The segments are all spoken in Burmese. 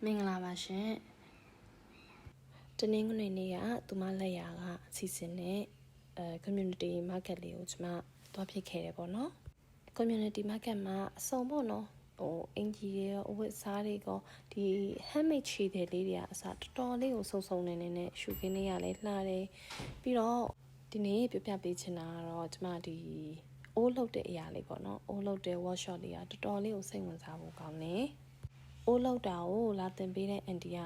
မင်္ဂလာပါရှင်တနင်္ဂနွေနေ့ကသူမလက်ရာကအစီအစဉ်နဲ့ community market လေးကိုကျွန်မတွားဖြစ်ခဲ့တယ်ပေါ့နော် community market မှာအစုံပေါ့နော်အင်ဂျီတွေရောအဝတ်စားတွေရောဒီ handmade ခြေတယ်လေးတွေကအစားတော်တော်လေးကိုစုံနေရှူခင်းလေးရလဲလှတယ်ပြီးတော့ဒီနေ့ပြပြပေးချင်တာကတော့ကျွန်မဒီအိုးလုပ်တဲ့အရာလေးပေါ့နော်အိုးလုပ်တဲ့ workshop လေးကတော်တော်လေးကိုစိတ်ဝင်စားဖို့ကောင်းတယ်အိုးလောက်တာကိုလာတင်ပေးတဲ့အန်တီက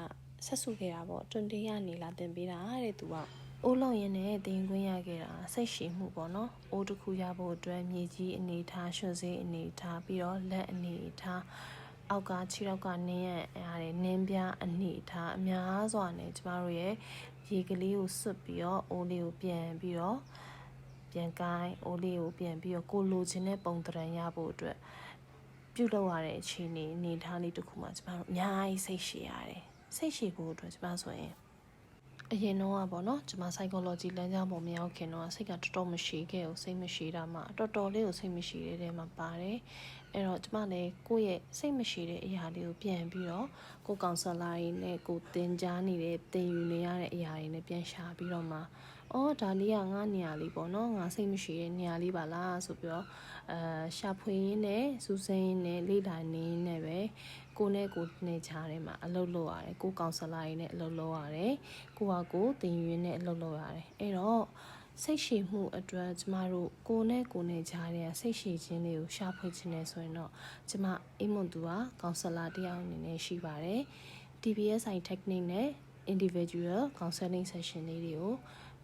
ဆက်စုခဲ့တာပေါ့20ရနေလာတင်ပေးတာတဲ့သူကအိုးလောက်ရင်းနဲ့တင်ခွင့်ရခဲ့တာစိတ်ရှည်မှုပေါ့နော်အိုးတစ်ခုရဖို့အတွက်မြေကြီးအနေထားရွှွစေးအနေထားပြီးတော့လက်အနေထားအောက်ကခြေထောက်ကနင်းရတယ်နင်းပြအနေထားအများစွာနဲ့ကျမတို့ရဲ့ရေကလေးကိုစွတ်ပြီးတော့အိုးလေးကိုပြန်ပြီးတော့ပြန်ကိုင်းအိုးလေးကိုပြန်ပြီးတော့ကိုလိုချင်တဲ့ပုံသဏ္ဍာန်ရဖို့အတွက်ပြုတ်လောက်ရတဲ့အခြေအနေထားလေးတစ်ခုမှကျမတို့အများကြီးစိတ်ရှည်ရတယ်စိတ်ရှည်ဖို့အတွက်ကျမဆိုရင်အရင်တော့ကပေါ့နော်ကျမ psychology လမ်းကြောင်းပေါ်မရောက်ခင်တော့စိတ်ကတော်တော်မရှိခဲ့ဘူးစိတ်မရှိတာမှတော်တော်လေးကိုစိတ်မရှိတဲ့ထဲမှာပါတယ်အဲ့တော့ကျမလည်းကိုယ့်ရဲ့စိတ်မရှိတဲ့အရာလေးကိုပြန်ပြီးတော့ကိုကောင်ဆယ်လာတွေနဲ့ကိုသင်ကြားနေတဲ့သင်ယူနေရတဲ့အရာတွေနဲ့ပြန်ရှာပြီးတော့မှဒါလေးကငါနေရာလေးပေါ့နော်ငါစိတ်မရှိတဲ့နေရာလေးပါလားဆိုပြီးတော့ရှာဖွေရင်းနဲ့စူးစမ်းရင်းနဲ့လေ့လာနေရင်းနဲ့ပဲကိုနဲ့ကိုနေချားထဲမှာအလုပ်လုပ်ရတယ်ကိုကောင်ဆယ်လာတွေနဲ့အလုပ်လုပ်ရတယ်ကိုကကိုသင်ယူရင်းနဲ့အလုပ်လုပ်ရတယ်အဲ့တော့စိတ်ရှည်မှုအတွက်ကျမတို့ကိုနဲ့ကိုနေချားတဲ့စိတ်ရှည်ခြင်းလေးကိုရှာဖွေခြင်းနဲ့ဆိုရင်တော့ကျမအိမ်မွန်သူကကောင်ဆယ်လာတယောက်အနေနဲ့ရှိပါတယ် TBSI technique နဲ့ individual counseling session လေးတွေကို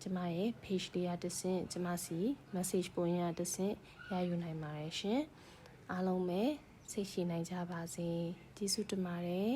ကျမရဲ့ page လေးရတဆင့်ကျမစီ message ပုံရတဆင့်ရယူနိုင်ပါတယ်ရှင်အားလုံးပဲစိတ်ရှိနိုင်ကြပါစေကျေးဇူးတင်ပါတယ်